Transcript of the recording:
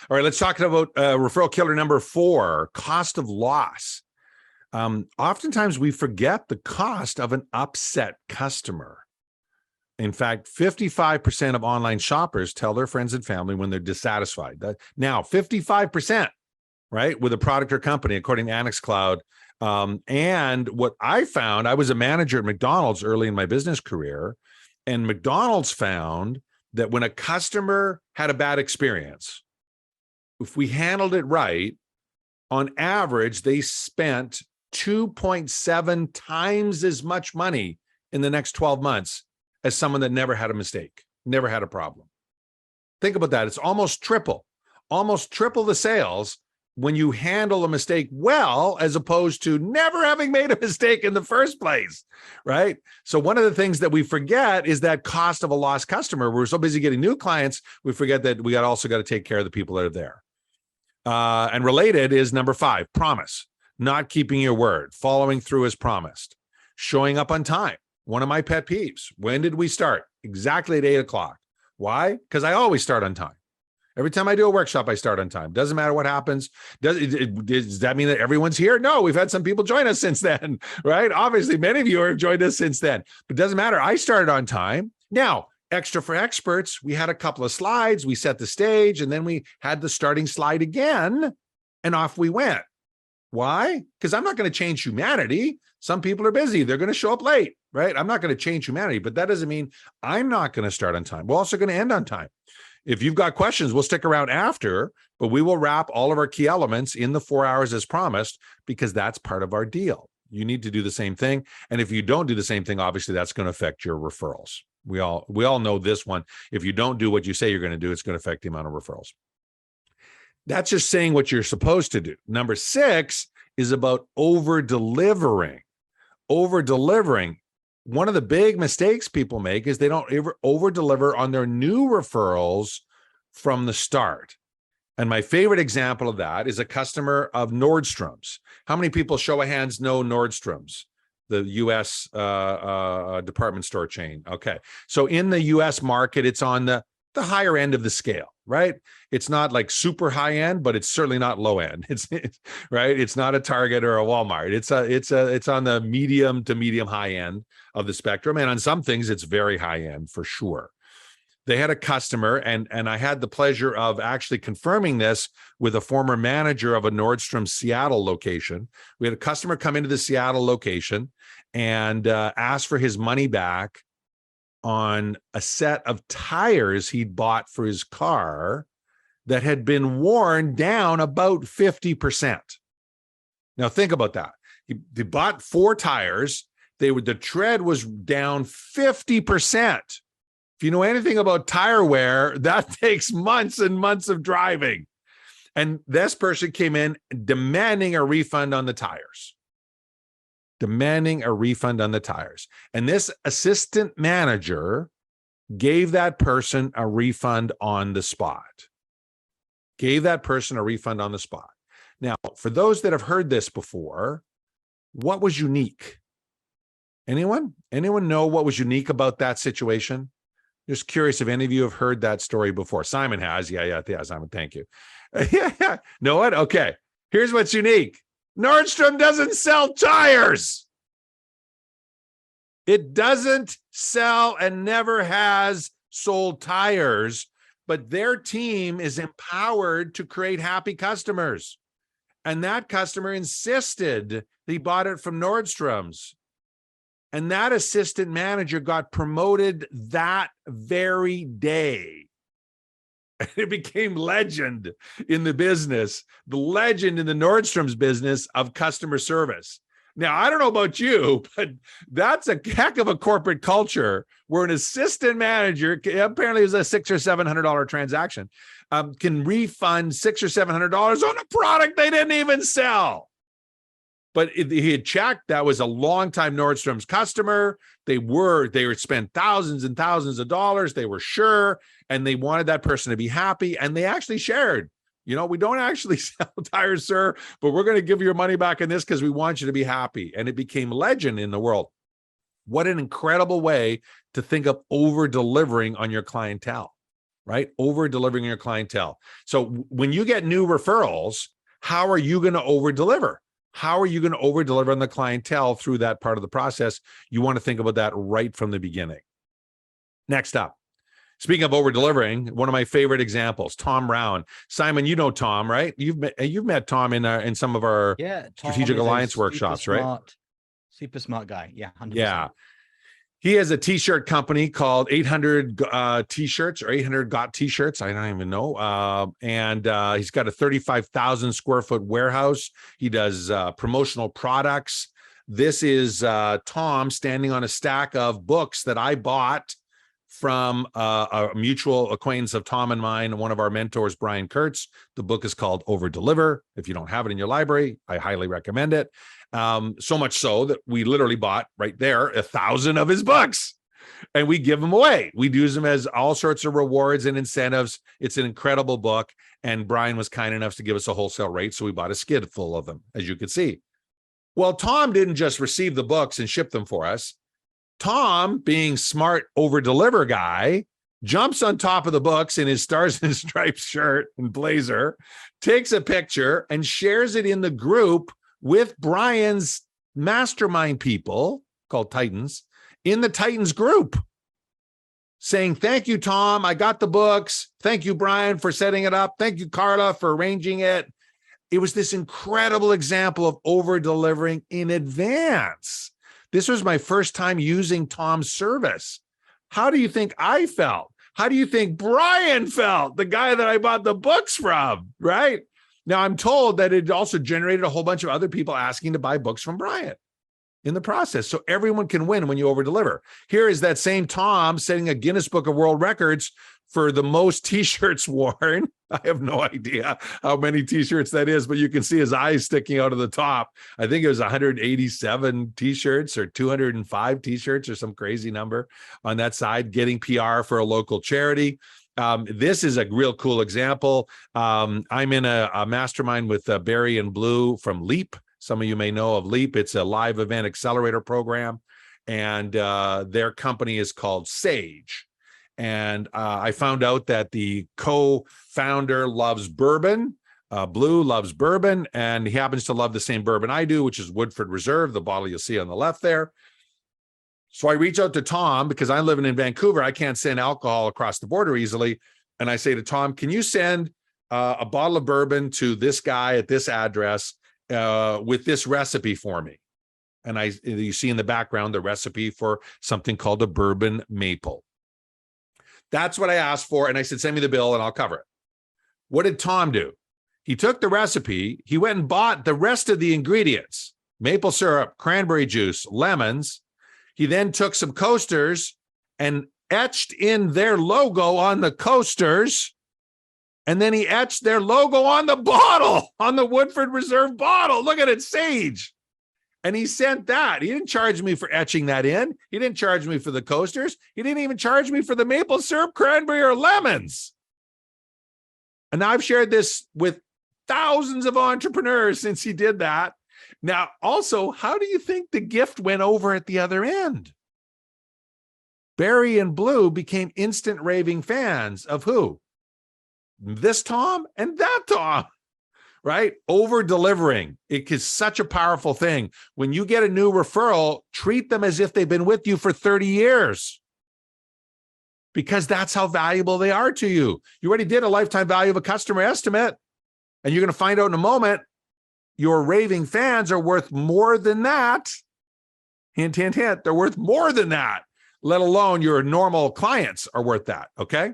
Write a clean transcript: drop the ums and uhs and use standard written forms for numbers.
All right, let's talk about referral killer number 4, cost of loss. Oftentimes we forget the cost of an upset customer. In fact, 55% of online shoppers tell their friends and family when they're dissatisfied. Now, 55%, right, with a product or company, according to Annex Cloud. And what I found, I was a manager at McDonald's early in my business career, and McDonald's found that when a customer had a bad experience, if we handled it right, on average, they spent 2.7 times as much money in the next 12 months as someone that never had a mistake, never had a problem. Think about that. It's almost triple the sales when you handle a mistake well, as opposed to never having made a mistake in the first place, right? So one of the things that we forget is that cost of a lost customer. We're so busy getting new clients, we forget that we also got to take care of the people that are there. And related is number 5, promise. Not keeping your word, following through as promised, showing up on time. One of my pet peeves. When did we start? Exactly at 8 o'clock. Why? Because I always start on time. Every time I do a workshop, I start on time. Doesn't matter what happens. Does that mean that everyone's here? No, we've had some people join us since then, right? Obviously, many of you have joined us since then, but it doesn't matter. I started on time. Now, extra for experts, we had a couple of slides. We set the stage, and then we had the starting slide again, and off we went. Why? Because I'm not going to change humanity. Some people are busy. They're going to show up late, right? I'm not going to change humanity, but that doesn't mean I'm not going to start on time. We're also going to end on time. If you've got questions, we'll stick around after, but we will wrap all of our key elements in the 4 hours as promised, because that's part of our deal. You need to do the same thing. And if you don't do the same thing, obviously that's going to affect your referrals. We all know this one. If you don't do what you say you're going to do, it's going to affect the amount of referrals. That's just saying what you're supposed to do. Number 6 is about over-delivering. Over-delivering. One of the big mistakes people make is they don't ever over-deliver on their new referrals from the start. And my favorite example of that is a customer of Nordstrom's. How many people, show of hands, know Nordstrom's, the U.S. Department store chain? Okay. So in the U.S. market, it's on the higher end of the scale, right? It's not like super high end, but it's certainly not low end. It's right. It's not a Target or a Walmart. It's on the medium to medium high end of the spectrum. And on some things, it's very high end for sure. They had a customer, and I had the pleasure of actually confirming this with a former manager of a Nordstrom Seattle location. We had a customer come into the Seattle location and ask for his money back on a set of tires he'd bought for his car that had been worn down about 50%. Now think about that. He bought 4 tires. The tread was down 50%. If you know anything about tire wear, that takes months and months of driving. And this person came in demanding a refund on the tires. Demanding a refund on the tires. And this assistant manager gave that person a refund on the spot. Gave that person a refund on the spot. Now, for those that have heard this before, what was unique? Anyone? Anyone know what was unique about that situation? Just curious if any of you have heard that story before. Simon has. Yeah, Simon, thank you. Yeah. Know what? Okay. Here's what's unique. Nordstrom doesn't sell tires. It doesn't sell and never has sold tires, but their team is empowered to create happy customers. And that customer insisted he bought it from Nordstrom's. And that assistant manager got promoted that very day. It became legend in the business, the legend in the Nordstrom's business of customer service. Now, I don't know about you, but that's a heck of a corporate culture where an assistant manager, apparently it was a $600 or $700 transaction, can refund $600 or $700 on a product they didn't even sell. But he had checked. That was a longtime Nordstrom's customer. They were spent thousands and thousands of dollars. They were sure, and they wanted that person to be happy. And they actually shared, we don't actually sell tires, sir, but we're going to give you your money back in this because we want you to be happy. And it became legend in the world. What an incredible way to think of over delivering on your clientele, right? Over delivering your clientele. So when you get new referrals, how are you going to over deliver? How are you going to over deliver on the clientele through that part of the process? You want to think about that right from the beginning. Next up, speaking of over delivering, one of my favorite examples, Tom Rauen. Simon, you know Tom, right? You've met Tom in some of our strategic alliance workshops, right? Super smart guy. Yeah, 100%. Yeah. He has a t-shirt company called 800 t-shirts or 800 got t-shirts. I don't even know. And he's got a 35,000 square foot warehouse. He does promotional products. This is Tom standing on a stack of books that I bought from a mutual acquaintance of Tom and mine, one of our mentors, Brian Kurtz. The book is called Over Deliver. If you don't have it in your library, I highly recommend it. So much so that we literally bought right there 1,000 of his books, and we give them away. We use them as all sorts of rewards and incentives. It's an incredible book, and Brian was kind enough to give us a wholesale rate, so we bought a skid full of them, as you could see. Well, Tom didn't just receive the books and ship them for us. Tom, being smart over-deliver guy, jumps on top of the books in his Stars and Stripes shirt and blazer, takes a picture, and shares it in the group with Brian's mastermind people called Titans in the Titans group, saying, thank you, Tom. I got the books. Thank you, Brian, for setting it up. Thank you, Carla, for arranging it. It was this incredible example of over-delivering in advance. This was my first time using Tom's service. How do you think I felt? How do you think Brian felt, the guy that I bought the books from, right? Now, I'm told that it also generated a whole bunch of other people asking to buy books from Brian in the process. So everyone can win when you over-deliver. Here is that same Tom setting a Guinness Book of World Records for the most t-shirts worn. I have no idea how many t-shirts that is, but you can see his eyes sticking out of the top. I think it was 187 t-shirts or 205 t-shirts or some crazy number on that side, getting PR for a local charity. This is a real cool example. I'm in a mastermind with Barry and Blue from Leap. Some of you may know of Leap. It's a live event accelerator program, and their company is called Sage. And I found out that the co-founder loves bourbon. Blue loves bourbon, and he happens to love the same bourbon I do, which is Woodford Reserve, the bottle you'll see on the left there. So I reach out to Tom because I'm living in Vancouver. I can't send alcohol across the border easily. And I say to Tom, can you send a bottle of bourbon to this guy at this address with this recipe for me? And you see in the background the recipe for something called a bourbon maple. That's what I asked for. And I said, send me the bill and I'll cover it. What did Tom do? He took the recipe. He went and bought the rest of the ingredients: maple syrup, cranberry juice, lemons. He then took some coasters and etched in their logo on the coasters. And then he etched their logo on the bottle, on the Woodford Reserve bottle. Look at it, Sage. And he sent that. He didn't charge me for etching that in. He didn't charge me for the coasters. He didn't even charge me for the maple syrup, cranberry, or lemons. And I've shared this with thousands of entrepreneurs since he did that. Now, also, how do you think the gift went over at the other end? Barry and Blue became instant raving fans of who? This Tom and that Tom. Right? Over delivering. It is such a powerful thing. When you get a new referral, treat them as if they've been with you for 30 years, because that's how valuable they are to you. You already did a lifetime value of a customer estimate, and you're going to find out in a moment your raving fans are worth more than that. Hint, hint, hint. They're worth more than that, let alone your normal clients are worth that. Okay.